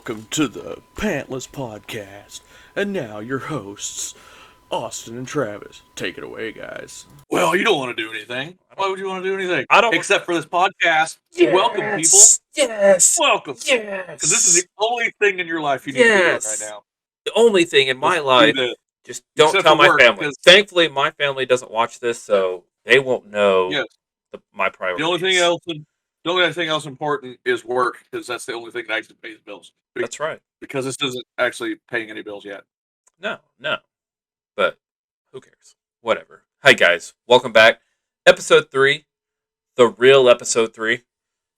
Welcome to the Pantless podcast. And now your hosts, Austin and Travis. Take it away, guys. Well, you don't want to do anything. Why would you want to do anything? I don't. Except for this podcast. Yes, Welcome, people. Yes. Welcome. Yes. Because this is the only thing in your life you need to be doing right now. The only thing in my life. Just don't Except tell for my work, family. because- Thankfully, my family doesn't watch this, so they won't know Yes. my priorities. The only thing else important is work, because that's the only thing that actually pays bills. That's right. Because this isn't actually paying any bills yet. No. But who cares? Whatever. Hi, guys. Welcome back. Episode 3. The real episode 3.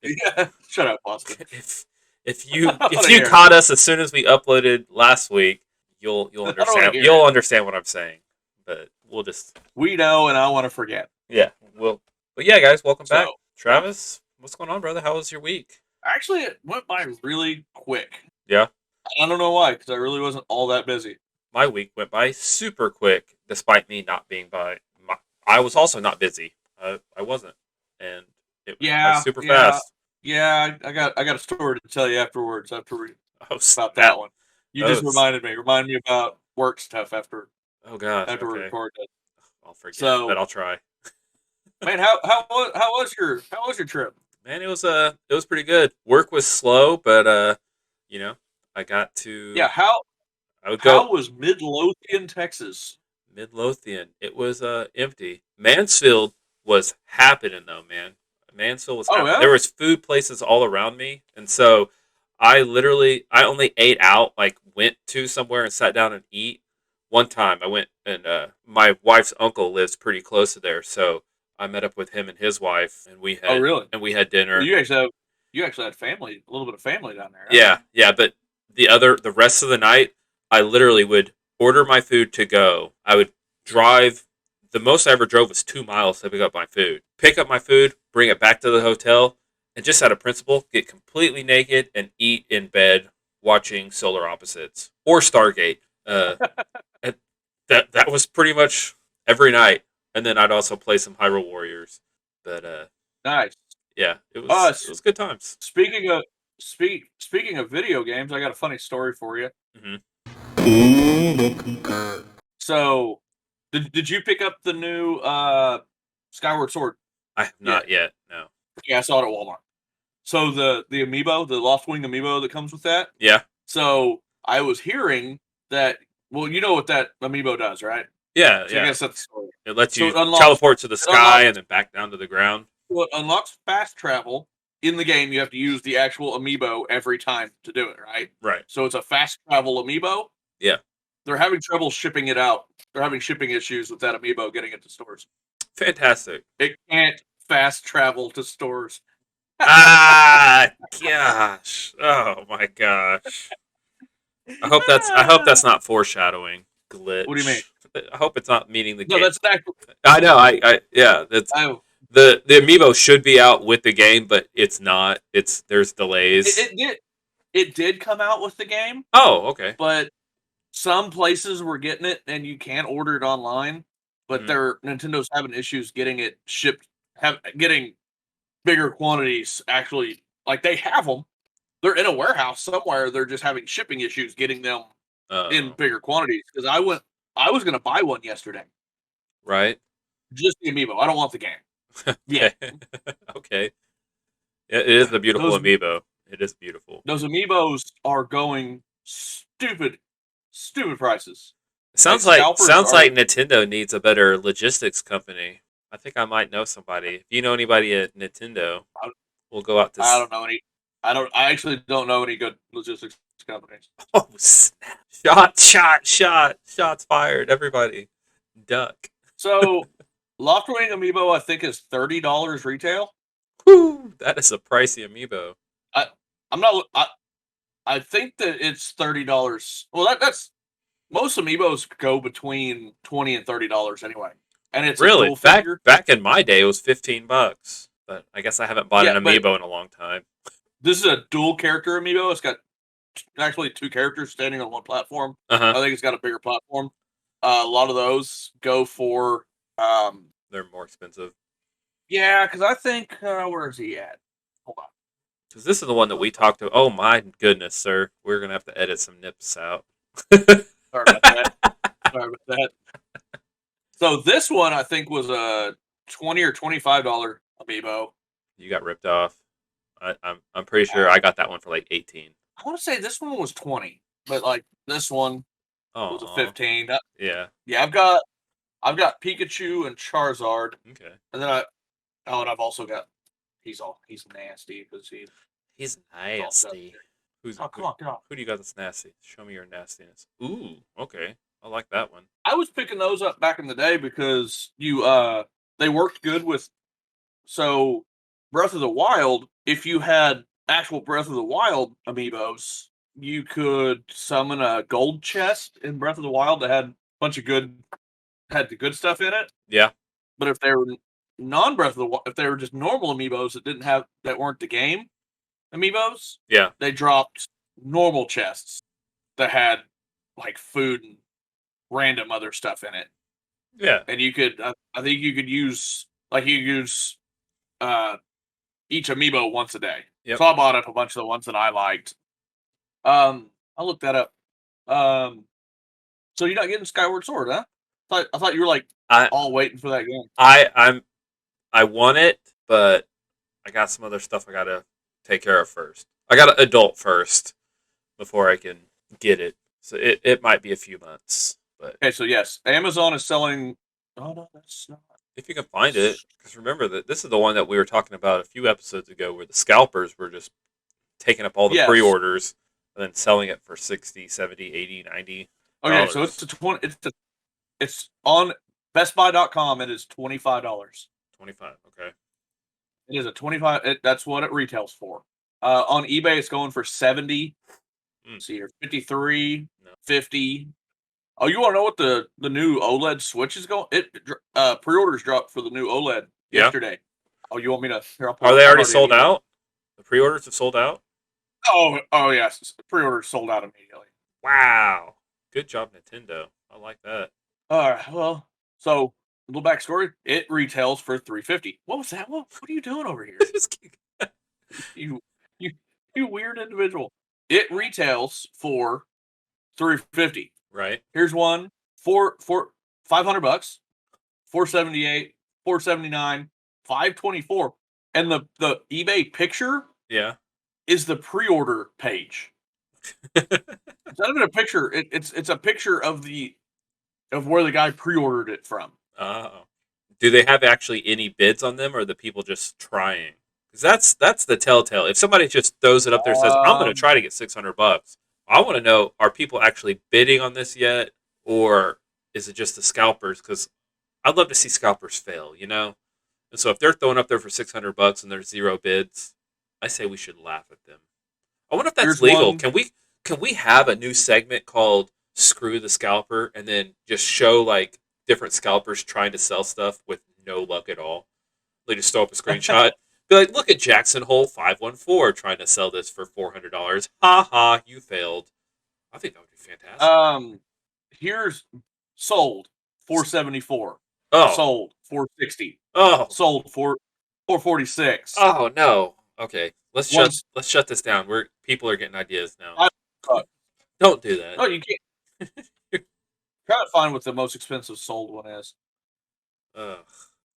Yeah. Shut up, Austin. If you caught us as soon as we uploaded last week, you'll understand. You'll understand what I'm saying. But we know, and I want to forget. Yeah. But yeah, guys, welcome back. Travis, what's going on, brother? How was your week? Actually, it went by really quick. Yeah. I don't know why, because I really wasn't all that busy. My week went by super quick, despite me not being I was also not busy. I wasn't, and it went by super fast. Yeah, I got a story to tell you afterwards. About that one. You just reminded me about work stuff after. Oh gosh. After we record it. I'll forget, but I'll try. Man, how was your trip? Man, it was pretty good. Work was slow, but I got to. Yeah, how was Midlothian, Texas? Midlothian. It was empty. Mansfield was happening though, man. Mansfield was happening. Yeah? There was food places all around me, and so I only ate out, like went to somewhere and sat down and eat. One time I went and my wife's uncle lives pretty close to there, so I met up with him and his wife, and we had and we had dinner. You actually had family, a little bit of family down there. Right? Yeah, but the rest of the night, I literally would order my food to go. I would drive. The most I ever drove was 2 miles to pick up my food. Pick up my food, bring it back to the hotel, and just out of principle, get completely naked and eat in bed watching Solar Opposites or Stargate. And that was pretty much every night. And then I'd also play some Hyrule Warriors. But nice. Yeah, it was good times. Speaking of video games, I got a funny story for you. Mm-hmm. So, did you pick up the new Skyward Sword? I have not yet. No. Yeah, I saw it at Walmart. So the amiibo, the Loftwing amiibo that comes with that. Yeah. So I was hearing that. Well, you know what that amiibo does, right? Yeah, so I guess that's the story. It lets you teleport to the sky and then back down to the ground. Well, it unlocks fast travel. In the game, you have to use the actual amiibo every time to do it, right? Right. So it's a fast travel amiibo. Yeah. They're having trouble shipping it out. They're having shipping issues with that amiibo getting it to stores. Fantastic. It can't fast travel to stores. Gosh. Oh my gosh. I hope that's not foreshadowing glitch. What do you mean? I hope it's not meaning the game. No, that's actually. I know. That's the amiibo should be out with the game, but it's not. There's delays. It did come out with the game. Oh, okay. But some places were getting it, and you can order it online. But Nintendo's having issues getting it shipped, getting bigger quantities. Actually, like they have them. They're in a warehouse somewhere. They're just having shipping issues getting them in bigger quantities. Because I was going to buy one yesterday. Right. Just the amiibo. I don't want the game. Yeah. Okay. It is a beautiful amiibo. It is beautiful. Those amiibos are going stupid prices. Sounds like Nintendo needs a better logistics company. I think I might know somebody. If you know anybody at Nintendo, we'll go out to. I don't know any. I actually don't know any good logistics companies. Oh, snap. Shots fired. Everybody, duck. So, Loftwing amiibo, I think, is $30 retail. Whew, that is a pricey amiibo. I think that it's $30. Well, that's most amiibos go between $20 and $30 anyway, and it's really a dual figure. Back in my day, it was $15, but I guess I haven't bought an amiibo in a long time. This is a dual character amiibo. It's got actually 2 characters standing on one platform. Uh-huh. I think it's got a bigger platform. A lot of those go for. They're more expensive. Yeah, because I think where is he at? Hold on. Because this is the one that we talked to. Oh my goodness, sir. We're going to have to edit some nips out. Sorry about that. Sorry about that. So this one I think was a $20 or $25 amiibo. You got ripped off. I'm pretty sure I got that one for like 18. I want to say this one was 20, but like this one was a 15. Yeah. Yeah, I've got Pikachu and Charizard. Okay. And then I've also got he's nasty because he's nasty. Come on, get off. Who do you got that's nasty? Show me your nastiness. Ooh, okay. I like that one. I was picking those up back in the day because they worked good with Breath of the Wild. If you had actual Breath of the Wild amiibos, you could summon a gold chest in Breath of the Wild that had a bunch of had the good stuff in it. Yeah. But if they were non-Breath of the Wild, if they were just normal amiibos that weren't the game amiibos, yeah, they dropped normal chests that had like food and random other stuff in it. Yeah. And you could, I think you could use each amiibo once a day. Yep. So I bought up a bunch of the ones that I liked. I'll look that up. So you're not getting Skyward Sword, huh? I thought you were like all waiting for that game. I want it, but I got some other stuff I gotta take care of first. I got an adult first before I can get it. So it might be a few months. But okay, so yes, Amazon is selling. Oh no, that's not. If you can find it, because remember that this is the one that we were talking about a few episodes ago, where the scalpers were just taking up all the pre-orders and then selling it for 60, 70, 80, 90. Okay, so it's on BestBuy.com. It is $25. 25. Okay. It is a 25. That's what it retails for. On eBay, it's going for 70. Let's see here, 53, 50. Oh, you want to know what the new OLED Switch is going? Pre-orders dropped for the new OLED yesterday. Oh, you want me to? Are they already sold out? The pre-orders have sold out? Oh yes. Pre-orders sold out immediately. Wow. Good job, Nintendo. I like that. All right. Well, so a little backstory. It retails for $350. What was that? What are you doing over here? you weird individual. It retails for $350. Right. Here's one for $500, $478, $479, $524, and the eBay picture, is the pre-order page. It's not even a picture. It's a picture of where the guy pre-ordered it from. Oh, do they have actually any bids on them, or are the people just trying? Because that's the telltale. If somebody just throws it up there and says, "I'm going to try to get $600," I want to know, are people actually bidding on this yet, or is it just the scalpers? Because I'd love to see scalpers fail, you know? And so if they're throwing up there for $600 and there's 0 bids, I say we should laugh at them. I wonder if that's legal. Can we have a new segment called Screw the Scalper, and then just show like different scalpers trying to sell stuff with no luck at all? They just throw up a screenshot. Be like, look at Jackson Hole 514 trying to sell this for $400. Ha ha, you failed. I think that would be fantastic. Here's sold $474. Oh, sold $460. Oh, sold $446. Oh no. Okay, let's shut this down. People are getting ideas now. Don't do that. No, you can't. Try to find what the most expensive sold one is.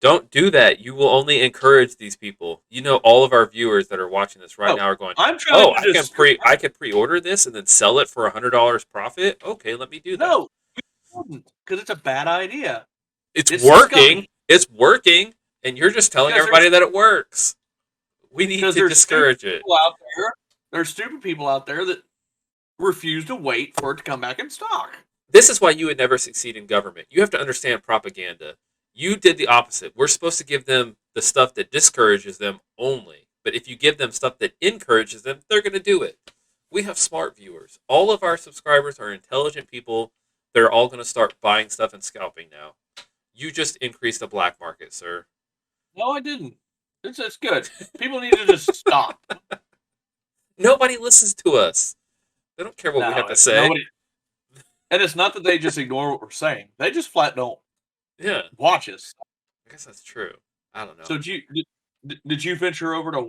Don't do that. You will only encourage these people. You know, all of our viewers that are watching this right now are going, I can pre-order this and then sell it for $100 profit? Okay, let me do that. No, you wouldn't, because it's a bad idea. It's working. It's working, and you're just telling everybody that it works. We need to discourage it. There's stupid people out there that refuse to wait for it to come back in stock. This is why you would never succeed in government. You have to understand propaganda. You did the opposite. We're supposed to give them the stuff that discourages them only. But if you give them stuff that encourages them, they're going to do it. We have smart viewers. All of our subscribers are intelligent people. They're all going to start buying stuff and scalping now. You just increased the black market, sir. No, I didn't. It's good. People need to just stop. Nobody listens to us. They don't care what we have to say. And it's not that they just ignore what we're saying. They just flat don't. Yeah. Watch us. I guess that's true. I don't know. So did you venture over to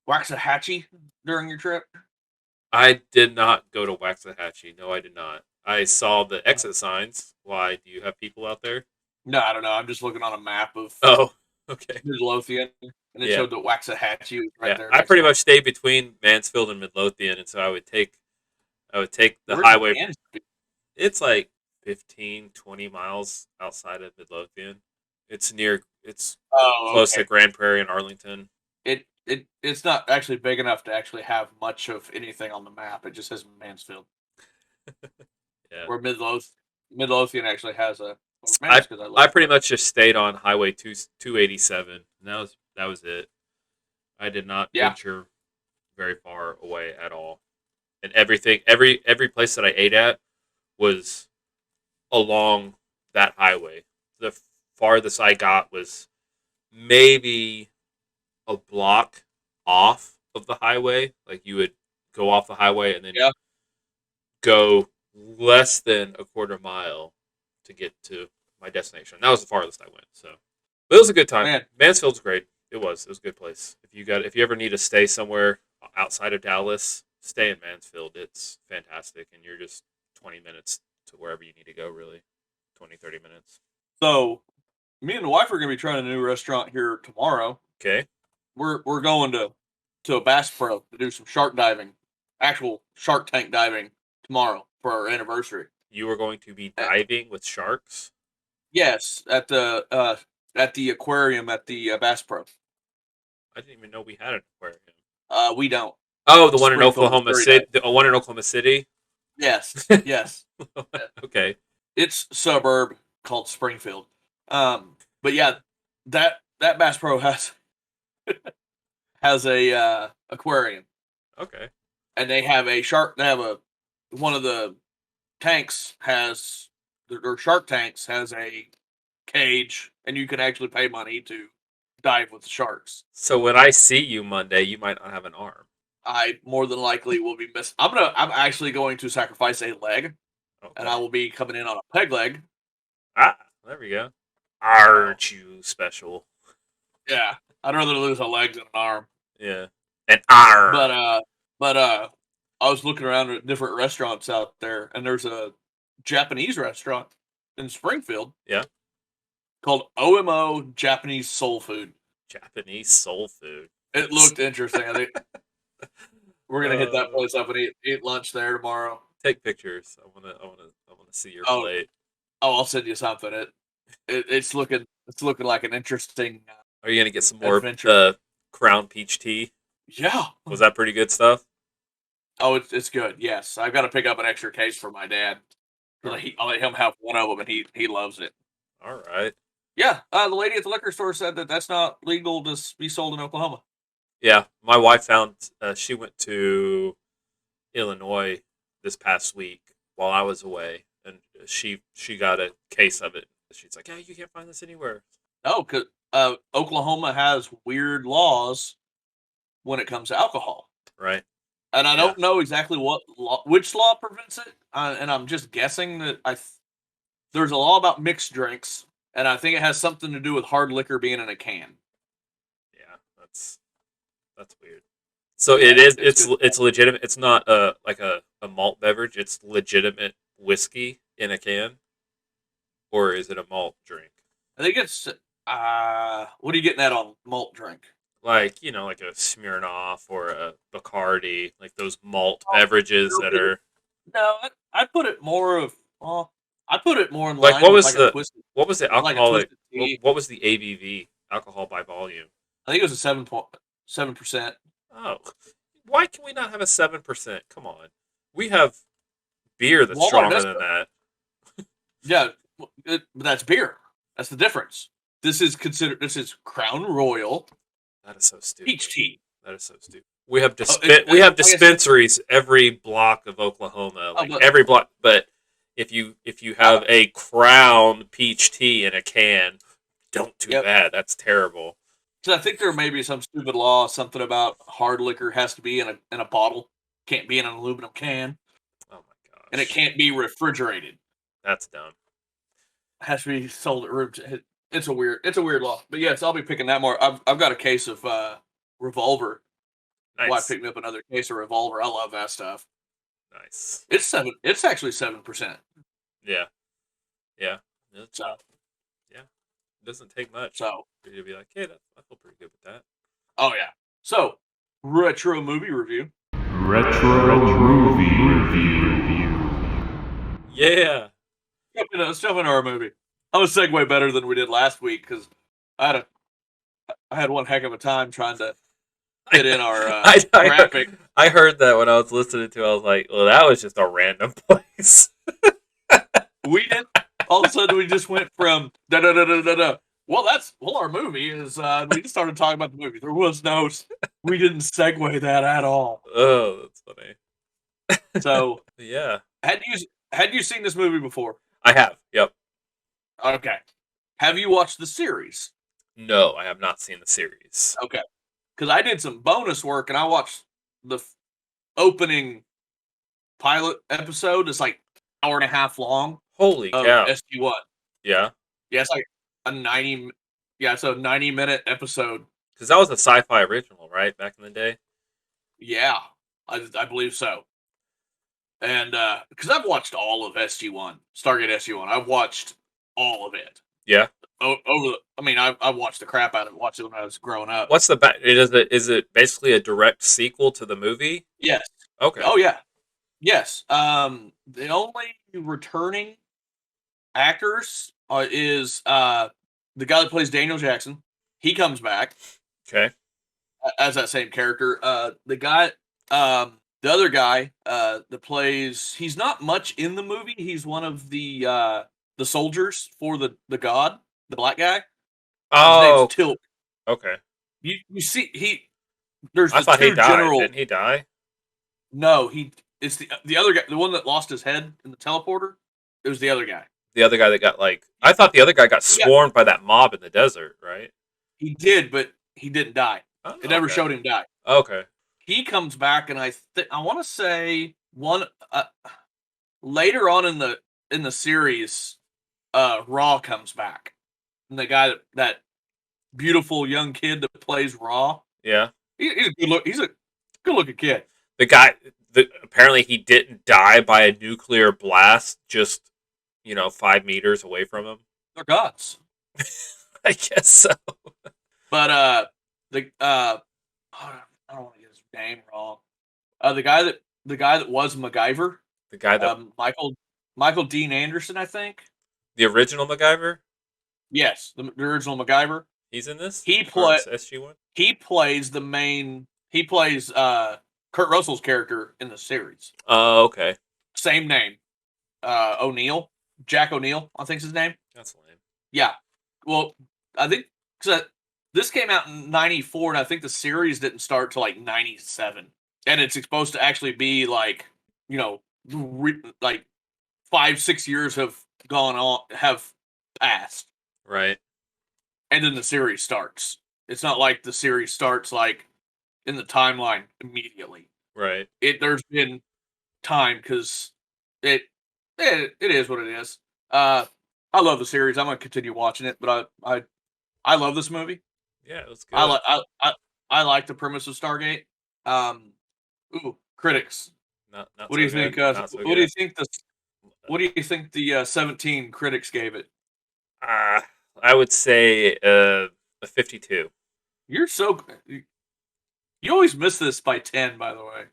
Waxahachie during your trip? I did not go to Waxahachie. No, I did not. I saw the exit signs. Why? Do you have people out there? No, I don't know. I'm just looking on a map of Oh, okay. Midlothian, and it Yeah. showed that Waxahachie was right Yeah, there. I next pretty to much stayed between Mansfield and Midlothian, and so I would take the Where's highway. Mansfield? It's like 15, 20 miles outside of Midlothian. It's Oh, close okay. to Grand Prairie and Arlington. It's not actually big enough to actually have much of anything on the map. It just says Mansfield. Yeah. Where Midlothian actually has a. I pretty much just stayed on Highway 287. And that was it. I did not venture very far away at all. And every place that I ate at was along that highway. The farthest I got was maybe a block off of the highway. Like you would go off the highway and then go less than a quarter mile to get to my destination. That was the farthest I went. So, but it was a good time. Man. Mansfield's great. It was a good place. If you ever need to stay somewhere outside of Dallas, stay in Mansfield. It's fantastic, and you're just 20 minutes to wherever you need to go. Really, 20, 30 minutes. So, me and the wife are going to be trying a new restaurant here tomorrow. Okay. We're going to a Bass Pro to do some shark diving, actual Shark Tank diving tomorrow for our anniversary. You are going to be diving with sharks? Yes, at the aquarium at the Bass Pro. I didn't even know we had an aquarium. We don't. Oh, the one in Oklahoma City. The one in Oklahoma City. Yes, yes. Okay. It's suburb called Springfield. But yeah, that Bass Pro has a aquarium. Okay. And they have a shark. They have one of the tanks has their shark tanks has a cage, and you can actually pay money to dive with the sharks. So when I see you Monday, you might not have an arm. I more than likely will be missing. I'm actually going to sacrifice a leg, and I will be coming in on a peg leg. Ah, there we go. Aren't you special? Yeah, I'd rather lose a leg than an arm. Yeah, an arm. But I was looking around at different restaurants out there, and there's a Japanese restaurant in Springfield. Yeah. Called OMO Japanese Soul Food. Japanese soul food. It looked interesting. I think we're gonna hit that place up and eat lunch there tomorrow. Take pictures. I wanna see your plate. Oh, I'll send you something. It's looking like an interesting. Are you gonna get some more Crown Peach tea? Yeah. Was that pretty good stuff? Oh, it's good. Yes, I've got to pick up an extra case for my dad. I'll let him have one of them, and he loves it. All right. Yeah, the lady at the liquor store said that that's not legal to be sold in Oklahoma. Yeah, my wife found she went to Illinois this past week while I was away, and she got a case of it. She's like, "Yeah, you can't find this anywhere." No, because Oklahoma has weird laws when it comes to alcohol. Right. And I don't know exactly which law prevents it, and I'm just guessing that there's a law about mixed drinks, and I think it has something to do with hard liquor being in a can. Yeah, that's weird. So it's legitimate. It's not like a malt beverage. It's legitimate whiskey in a can, or is it a malt drink? I think it's what are you getting at on malt drink? Like, like a Smirnoff or a Bacardi, like those malt beverages that are. No, I put it more of. Well, I put it more in like line. What was with what was the alcoholic? Like what was the ABV, alcohol by volume? I think it was a 7%. Oh, why can we not have a 7%? Come on, we have beer that's Walmart stronger than that. Yeah, but that's beer. That's the difference. This is Crown Royal. That is so stupid. Peach tea. That is so stupid. We have dispensaries every block of Oklahoma, every block. But if you have a Crown peach tea in a can, don't do that. That's terrible. So I think there may be some stupid law, something about hard liquor has to be in a bottle, can't be in an aluminum can. Oh my gosh! And it can't be refrigerated. That's dumb. It has to be sold at room. It's a weird law. But yes, I'll be picking that more. I've got a case of Revolver Wife Nice. picked me up another case of Revolver. I love that stuff. Nice. It's actually 7%. Yeah. Yeah. It's, So yeah. It doesn't take much so for you to be like, hey, I feel pretty good with that. oh yeah. So retro movie review. Retro movie review. Yeah. Let's jump into our movie. I'm gonna segue better than we did last week because I had one heck of a time trying to fit in our graphic. I heard that when I was listening to it. I was like, well, that was just a random place. We did. All of a sudden, we just went from da da da da da da. Well, our movie is. We just started talking about the movie. There was no. We didn't segue that at all. Oh, that's funny. So Yeah. had you seen this movie before? I have. Yep. Okay. Have you watched the series? No, I have not seen the series. Okay. Because I did some bonus work and I watched the opening pilot episode. It's like an hour and a half long. Holy Of cow. SG1. Yeah. Yeah, it's like a 90. Yeah, it's a 90-minute episode. Because that was a sci-fi original, right? Back in the day. Yeah, I believe so. And because I've watched all of SG1, Stargate SG1, I've watched all of it. Yeah. I watched the crap out of it. Watched it when I was growing up. What's the is it basically a direct sequel to the movie? Yes. Okay. Oh yeah. Yes. The only returning actors is the guy that plays Daniel Jackson. He comes back Okay. as that same character. The other guy that plays, he's not much in the movie. He's one of the soldiers for the god, the black guy. Oh. His name's Tilt. Okay. You see there's I the thought he two died. general. Didn't he die? No, it's the other guy, the one that lost his head in the teleporter. It was the other guy. The other guy that got I thought the other guy got swarmed by that mob in the desert, right? He did, but he didn't die. Oh, It never okay. showed him die. Okay. He comes back, and I want to say later on in the series, Raw comes back, and the guy that beautiful young kid that plays Raw, Yeah. he's a good looking kid. The guy apparently he didn't die by a nuclear blast just 5 meters away from him. They're gods. I guess so. But I don't want to get his name wrong. The guy that was MacGyver, The guy that Michael Dean Anderson, I think. the original MacGyver, Yes, the original MacGyver. he's in this. He SG1. He plays the main. He plays Kurt Russell's character in the series. Oh, okay. Same name. O'Neill. Jack O'Neill, I think's his name. That's lame. Yeah. Well, I think this came out in '94, and I think the series didn't start till like '97, and it's supposed to actually be like like 5-6 years have passed, Right. and then the series starts. It's not like the series starts like in the timeline immediately. Right. There's been time because it is what it is. I love the series. I'm gonna continue watching it, but I love this movie. Yeah, it was good. I like the premise of Stargate. Critics. Not What do you think? Not so What do good. you think What do you think the 17 critics gave it? I would say a 52. You're so. You always miss this by 10, by the way.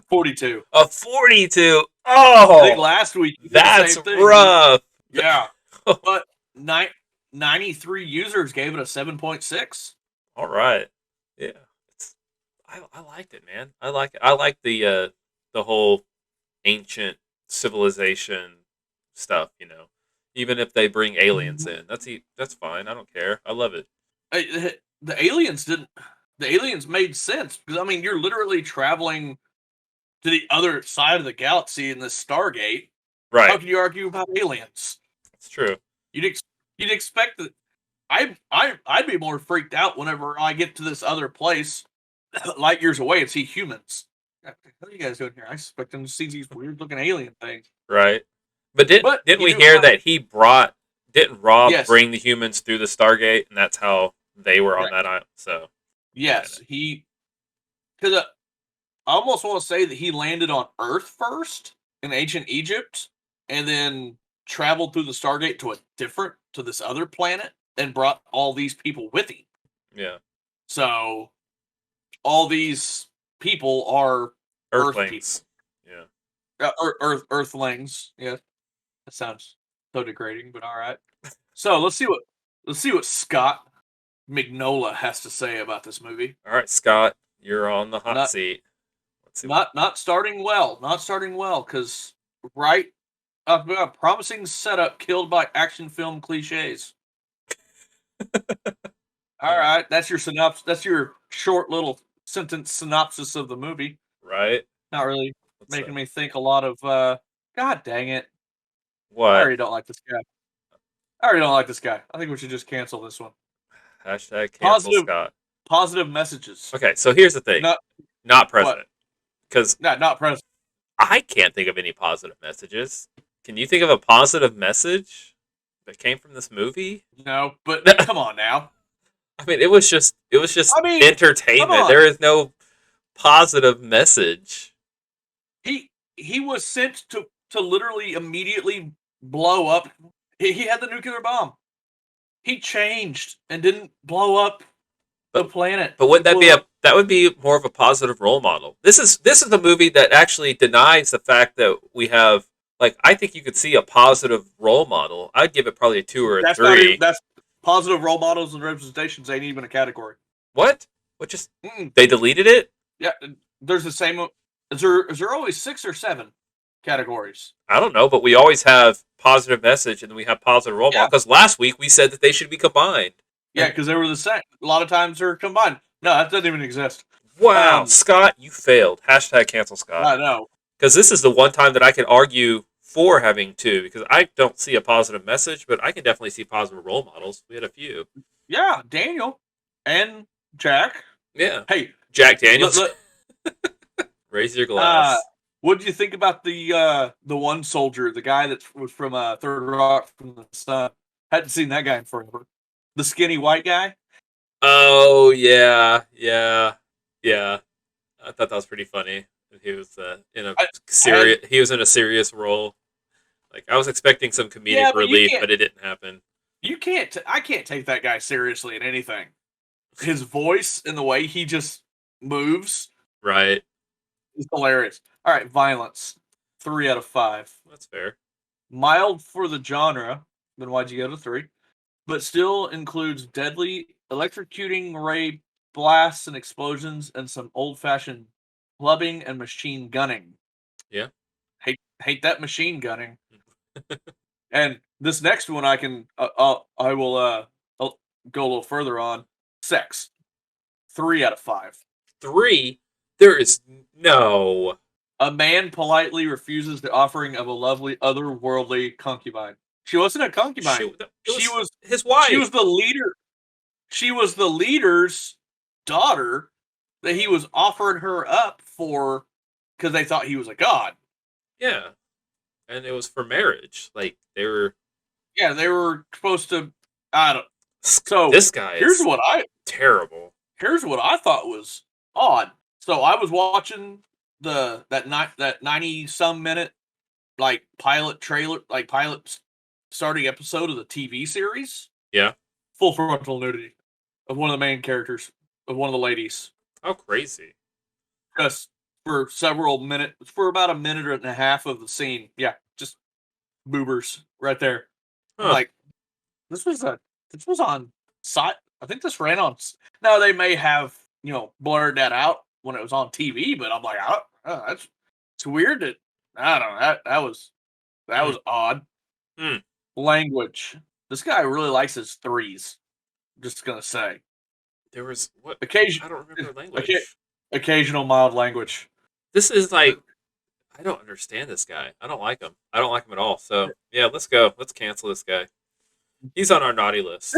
42. A 42. I think Oh, last week you did the that's same thing. rough. Yeah, but 93 users gave it a 7.6. All right. Yeah. I liked it, man. I like it. I like the whole ancient civilization stuff, Even if they bring aliens in. That's fine. I don't care. I love it. The aliens didn't. The aliens made sense because you're literally traveling to the other side of the galaxy in this Stargate. How Right. can you argue about aliens? It's true. You'd expect that. I'd be more freaked out whenever I get to this other place, light years away, and see humans. What are you guys doing here? I expect them to see these weird looking alien things. Right. But didn't we you know hear what? that didn't Rob Yes. bring the humans through the Stargate and that's how they were on Correct. that island? So Yes, he because I almost want to say that he landed on Earth first in ancient Egypt, and then traveled through the Stargate to this other planet, and brought all these people with him. Yeah. So all these people are Earth people. Earthlings. Yeah. Earthlings. Yeah, that sounds so degrading, but all right. So let's see what Scott Mignola has to say about this movie. All right, Scott, you're on the hot seat. Let's see. Not starting well. Not starting well because a promising setup killed by action film cliches. All right, that's your synopsis. That's your short little sentence synopsis of the movie. Right. Not really making me think a lot of. God dang it! What? I already don't like this guy. I think we should just cancel this one. Hashtag cancel Scott. Positive messages. Okay, so here's the thing. Not president. Because not president. I can't think of any positive messages. Can you think of a positive message that came from this movie? No, but come on now. I mean, it was just entertainment. There is no positive message. He was sent to literally immediately blow up. He had the nuclear bomb. He changed and didn't blow up the planet. But wouldn't that would be more of a positive role model? This is a movie that actually denies the fact that we have, like, I think you could see a positive role model. I'd give it probably a 2 or a 3. That's positive role models and representations ain't even a category. What? They deleted it? Yeah, there's the same. Is there always 6 or 7 categories? I don't know, but we always have positive message and then we have positive role model. Because last week we said that they should be combined. Yeah, because they were the same. A lot of times they're combined. No, that doesn't even exist. Wow, Scott, you failed. Hashtag cancel Scott. I know. Because this is the one time that I can argue for having 2, because I don't see a positive message, but I can definitely see positive role models. We had a few. Yeah, Daniel and Jack. Yeah. Hey, Jack Daniels. Raise your glass. What did you think about the one soldier, the guy that was from Third Rock from the Sun? Hadn't seen that guy in forever. The skinny white guy. Oh yeah. I thought that was pretty funny. He was in a serious role. Like, I was expecting some comedic relief, but it didn't happen. I can't take that guy seriously in anything. His voice and the way he just moves, right, is hilarious. All right, violence, 3 out of 5. That's fair. Mild for the genre. Then why'd you go to 3? But still includes deadly electrocuting ray blasts and explosions and some old-fashioned clubbing and machine gunning. Yeah. Hate that machine gunning. And this next one I will go a little further on. Sex. 3 out of 5. 3? There is no. A man politely refuses the offering of a lovely otherworldly concubine. She wasn't a concubine. She was his wife. She was the leader. She was the leader's daughter that he was offering her up for because they thought he was a god. Yeah. And it was for marriage. Like, they were... Yeah, they were supposed to... I don't... So, this guy is terrible. Here's what I thought was odd. So, I was watching that 90-some minute, like, pilot starting episode of the TV series. Yeah. Full frontal nudity of one of the main characters, of one of the ladies. How crazy. Just for several minutes, for about a minute and a half of the scene. Yeah, just boobers right there. Huh. Like, this was on site. I think this ran on. Now, they may have, blurred that out when it was on TV, but I'm like, it's weird that, I don't know, that was odd. Language. This guy really likes his 3s. I'm just gonna say. There was what? I don't remember language. Occasional mild language. This is like, I don't understand this guy. I don't like him. I don't like him at all. So yeah, let's go. Let's cancel this guy. He's on our naughty list.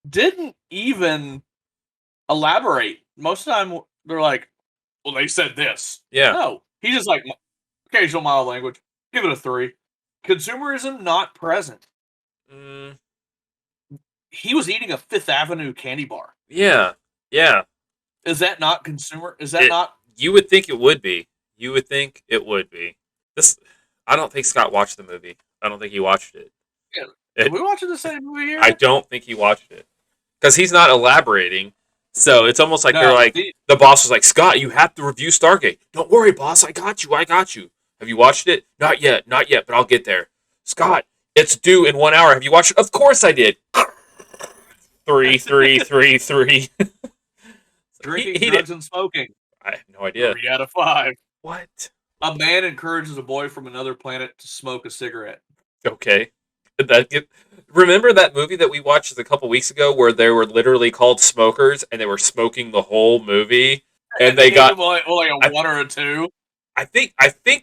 Didn't even elaborate. Most of the time they're like, well, they said this. Yeah. No, he's just like occasional mild language. Give it a 3. Consumerism not present. He was eating a Fifth Avenue candy bar. Yeah. Is that not consumer? Is that It, not? you would think it would be. You would think it would be. This, I don't think Scott watched the movie. I don't think he watched it. Yeah, It- are we watching the same movie I here? don't think he watched it because he's not elaborating. So it's almost like they're No. like the boss was like, Scott, you have to review Stargate. Don't worry, boss. I got you. I got you. Have you watched it? Not yet. Not yet. But I'll get there. Scott, it's due in 1 hour. Have you watched it? Of course I did. 3, 3, 3, 3. Drinking, he drugs, did. and smoking. I have no idea. 3 out of 5. What? A man encourages a boy from another planet to smoke a cigarette. Okay. Remember that movie that we watched a couple weeks ago where they were literally called smokers and they were smoking the whole movie and they got like a 1 or a 2. I think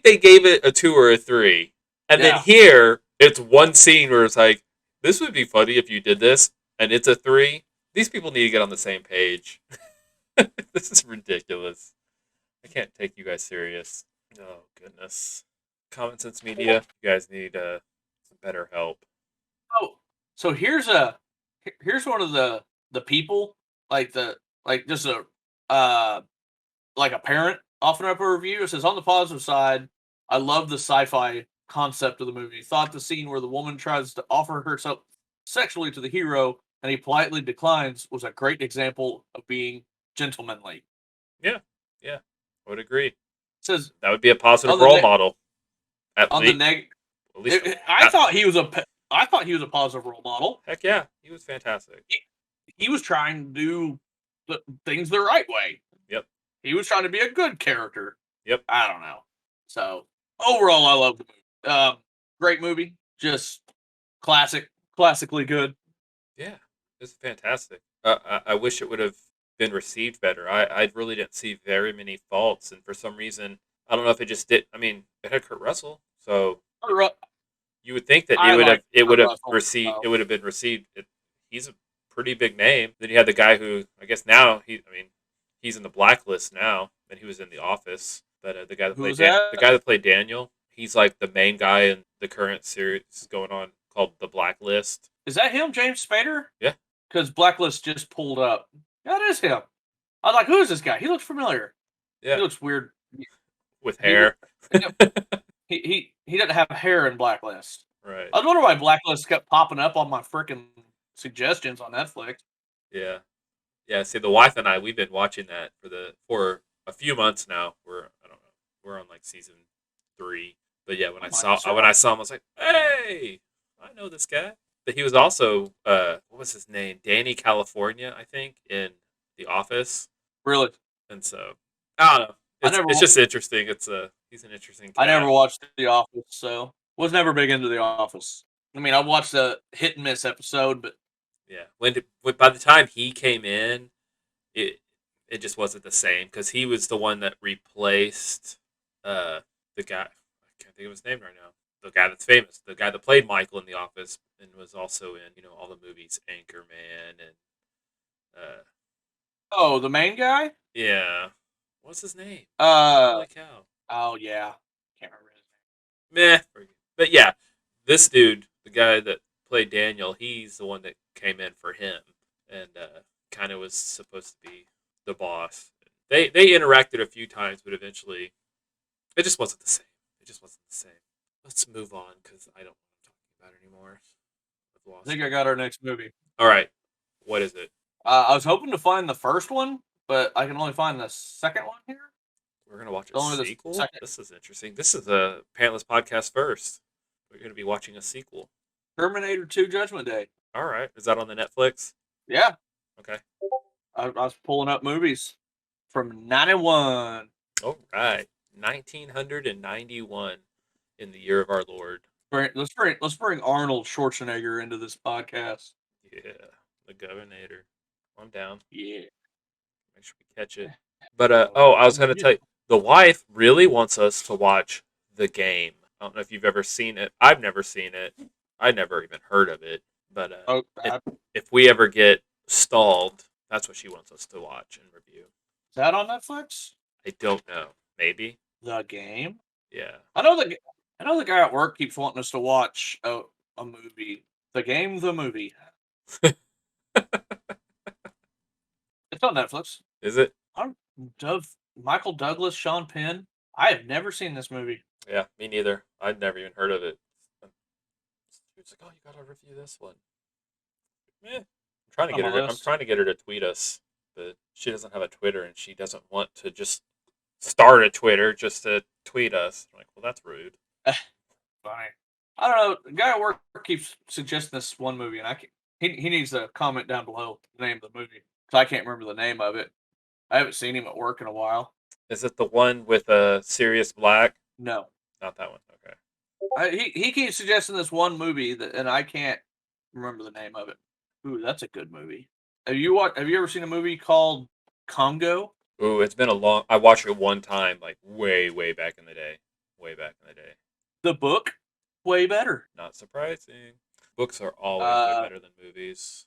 they gave it a 2 or a 3. And then Yeah. here it's one scene where it's like, this would be funny if you did this, and it's a 3. These people need to get on the same page. This is ridiculous. I can't take you guys serious. Oh goodness. Common Sense Media, you guys need some better help. Oh, so here's one of the people just a like a parent offering up a review. It says, on the positive side, I love the sci-fi concept of the movie. Thought the scene where the woman tries to offer herself sexually to the hero and he politely declines was a great example of being gentlemanly. Yeah, I would agree. It says That would be a positive On the role ne- model. At on least, the neg. at least I thought he was a positive role model. heck yeah, he was fantastic. He was trying to do things the right way. Yep. He was trying to be a good character. Yep. I don't know. So overall, I love the movie. Great movie. Just classically good. Yeah, it's fantastic. I wish it would have been received better. I really didn't see very many faults, and for some reason, I don't know if it just did. I mean, it had Kurt Russell, so you would think that I like it would Kurt have Russell, received so. it would have been received. He's a pretty big name. Then you had the guy who I guess now he's in the blacklist now, and he was in The Office. But the guy that Who's played that? the guy that played Daniel, he's like the main guy in the current series going on called The Blacklist. Is that him, James Spader? Yeah. Because Blacklist just pulled up. That is him. I was like, who is this guy? He looks familiar. Yeah, He looks weird. with hair. He doesn't have hair in Blacklist. Right. I was wondering why Blacklist kept popping up on my freaking suggestions on Netflix. Yeah. Yeah. See, the wife and I, we've been watching that for a few months now. I don't know. We're on like season 3. But yeah, when I saw him, I was like, hey, I know this guy. But he was also what was his name? Danny California, I think, in The Office. Really? And so I don't know. It's just interesting. He's an interesting guy. I never watched The Office, so was never big into The Office. I mean, I watched a hit and miss episode, but Yeah. By the time he came in, it just wasn't the same because he was the one that replaced the guy. I can't think of his name right now. The guy that's famous, the guy that played Michael in The Office and was also in all the movies, Anchorman and the main guy. yeah, what's his name? Holy cow! Oh yeah, can't remember his Meh. But yeah, this dude, the guy that played Daniel, he's the one that came in for him and kind of was supposed to be the boss. They interacted a few times, but eventually, it just wasn't the same. Let's move on because I don't want to talk about it anymore. I think I got our next movie. All right, what is it? I was hoping to find the first one, but I can only find the second one here. We're gonna watch Only a the sequel. second. This is interesting. This is a Pantless podcast first. We're gonna be watching a sequel. Terminator 2: Judgment Day. All right, is that on the Netflix? Yeah, Okay. I was pulling up movies from '91. All right, 1991 in the year of our Lord. Let's bring Arnold Schwarzenegger into this podcast. Yeah, the Governor. I'm down. Yeah. Make sure we catch it. But I was gonna tell you, the wife really wants us to watch The Game. I don't know if you've ever seen it. I've never seen it. I never even heard of it. But if we ever get stalled, that's what she wants us to watch and review. Is that on Netflix? I don't know. Maybe. The Game. Yeah. I know the guy at work keeps wanting us to watch a movie. The Game, the movie. It's on Netflix. Is it? Michael Douglas, Sean Penn. I have never seen this movie. Yeah, me neither. I'd never even heard of it. She was like, "Oh, you gotta review this one." I'm trying to On get my her. I'm list. trying to get her to tweet us, but she doesn't have a Twitter, and she doesn't want to just start a Twitter just to tweet us. I'm like, well, that's rude. Funny. I don't know. The guy at work keeps suggesting this one movie, and he needs to comment down below the name of the movie because I can't remember the name of it. I haven't seen him at work in a while. Is it the one with Sirius Black? No, Not that one. Okay. he keeps suggesting this one movie and I can't remember the name of it. Ooh, that's a good movie. Have you ever seen a movie called Congo? Ooh, it's been a long. I watched it one time, like way, way back in the day. Way back in the day. The book, way better. Not surprising. Books are always way better than movies.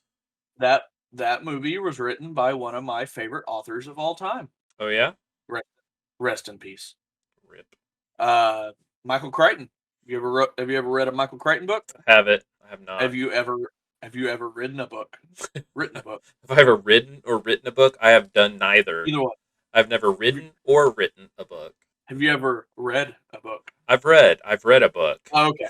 That movie was written by one of my favorite authors of all time. Oh yeah. Rest in peace. Rip. Michael Crichton. Have you ever read a Michael Crichton book? I have it. I have not. Have you ever written a book? Written a book? Have I ever written a book? I have done neither. Either one. I've never written or written a book. Have you ever read a book? I've read a book. Oh, okay.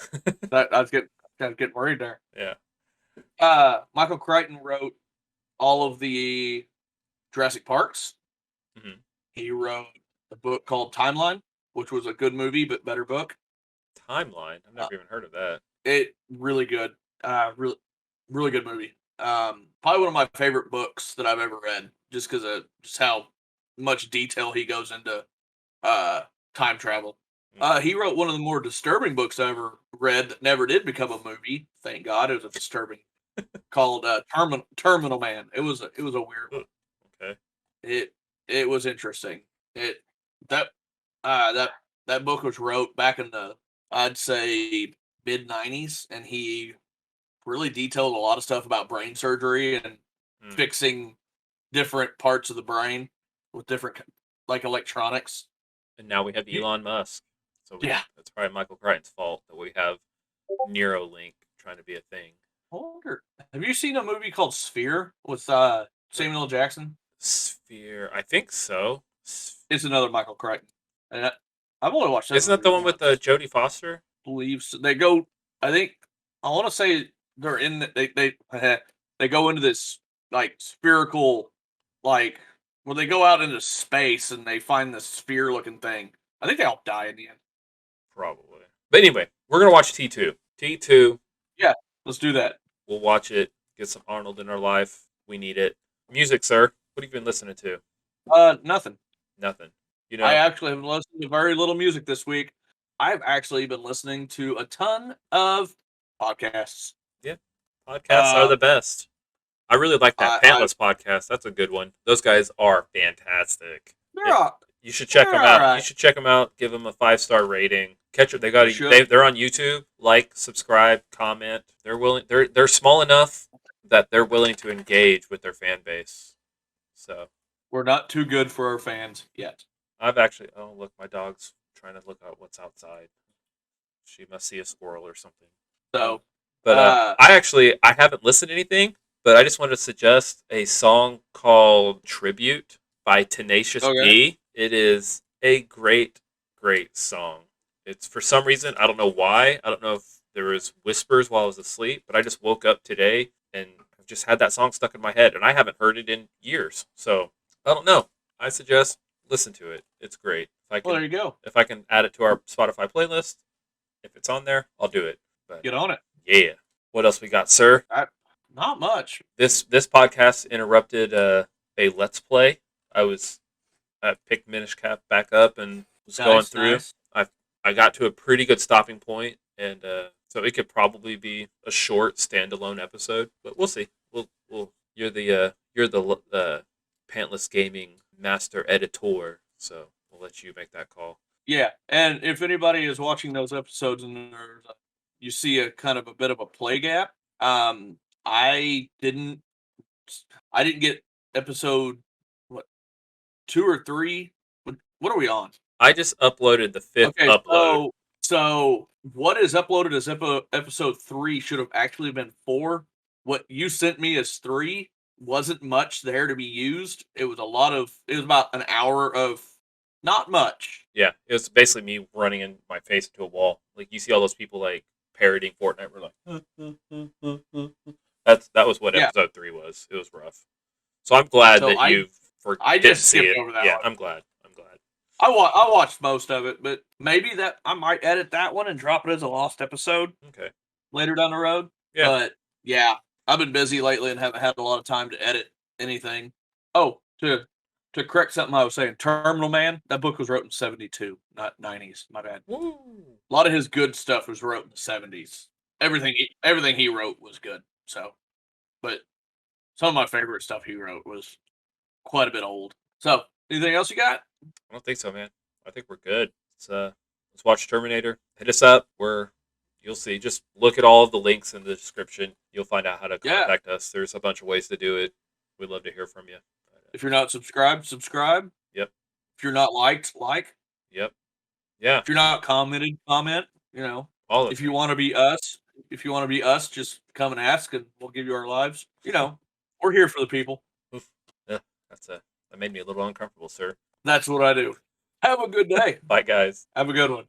I was getting worried there. Yeah. Michael Crichton wrote all of the Jurassic Parks. Mhm. He wrote a book called Timeline, which was a good movie but better book. Timeline. I've never even heard of that. It really good. Really good movie. Probably one of my favorite books that I've ever read, just because of just how much detail he goes into time travel. He wrote one of the more disturbing books I ever read that never did become a movie. Thank God, it was a disturbing called Terminal Man. It was a weird one. Okay. It was interesting. That book was wrote back in the, I'd say, mid 90s, and he really detailed a lot of stuff about brain surgery and fixing different parts of the brain with different like electronics. And now we have Elon Musk. So Yeah. That's probably Michael Crichton's fault that we have Neuralink trying to be a thing. I wonder, have you seen a movie called Sphere with Samuel L. Jackson? Sphere. I think so. It's another Michael Crichton. And I've only watched that. Isn't that the one with Jodie Foster? Believe so. They go. I think I want to say they're in. They go into this like spherical, like where they go out into space and they find this sphere looking thing. I think they all die in the end. Probably. But anyway, we're gonna watch T2. T2. Yeah, let's do that. We'll watch it. Get some Arnold in our life. We need it. Music, sir. What have you been listening to? Nothing. Nothing. You know, I actually have been listening to very little music this week. I've actually been listening to a ton of podcasts. Yeah, podcasts are the best. I really like that Pantless podcast. That's a good one. Those guys are fantastic. You should check them out. Right. You should check them out. Give them a 5-star rating. Catch it. They're on YouTube. Like, subscribe, comment. They're willing. They're small enough that they're willing to engage with their fan base. So we're not too good for our fans yet. I've actually. Oh, look, my dog's trying to look at what's outside. She must see a squirrel or something. So, but I haven't listened to anything. But I just wanted to suggest a song called "Tribute" by Tenacious D. It is a great, great song. It's for some reason, I don't know why. I don't know if there was whispers while I was asleep, but I just woke up today and I've just had that song stuck in my head, and I haven't heard it in years. So I don't know. I suggest listen to it. It's great. There you go. If I can add it to our Spotify playlist, if it's on there, I'll do it. But, get on it. Yeah. What else we got, sir? Not much. This podcast interrupted a Let's Play. I picked Minish Cap back up and was going through. Nice. I got to a pretty good stopping point, and so it could probably be a short standalone episode, but we'll see. You're the Pantless Gaming master editor, so we'll let you make that call. Yeah, and if anybody is watching those episodes and you see a kind of a bit of a play gap, I didn't get episode 2 or 3. What are we on? I just uploaded the 5th upload. So what is uploaded as episode 3 should have actually been 4. What you sent me is 3. wasn't much there to be used. It was about an hour of not much. Yeah, it was basically me running in my face into a wall. Like you see all those people like parodying Fortnite. We're like, that was what Yeah. episode 3 was. It was rough. So I'm glad So that I didn't just see skipped it. over that Yeah, one. I'm glad. I watched most of it, but maybe that I might edit that one and drop it as a lost episode Okay. later down the road. Yeah. But yeah, I've been busy lately and haven't had a lot of time to edit anything. Oh, to correct something I was saying, Terminal Man, that book was wrote in 72, not 90s. My bad. Woo. A lot of his good stuff was wrote in the 70s. Everything he wrote was good. So, but some of my favorite stuff he wrote was quite a bit old. So, anything else you got? I don't think so, man. I think we're good. Let's watch Terminator. Hit us up. You'll see. Just look at all of the links in the description. You'll find out how to contact us. There's a bunch of ways to do it. We'd love to hear from you. If you're not subscribed, subscribe. Yep. If you're not liked, like. Yep. Yeah. If you're not commented, comment. You know. All of if you want to be us, just come and ask, and we'll give you our lives. You know, we're here for the people. Oof. Yeah, that made me a little uncomfortable, sir. That's what I do. Have a good day. Bye, guys. Have a good one.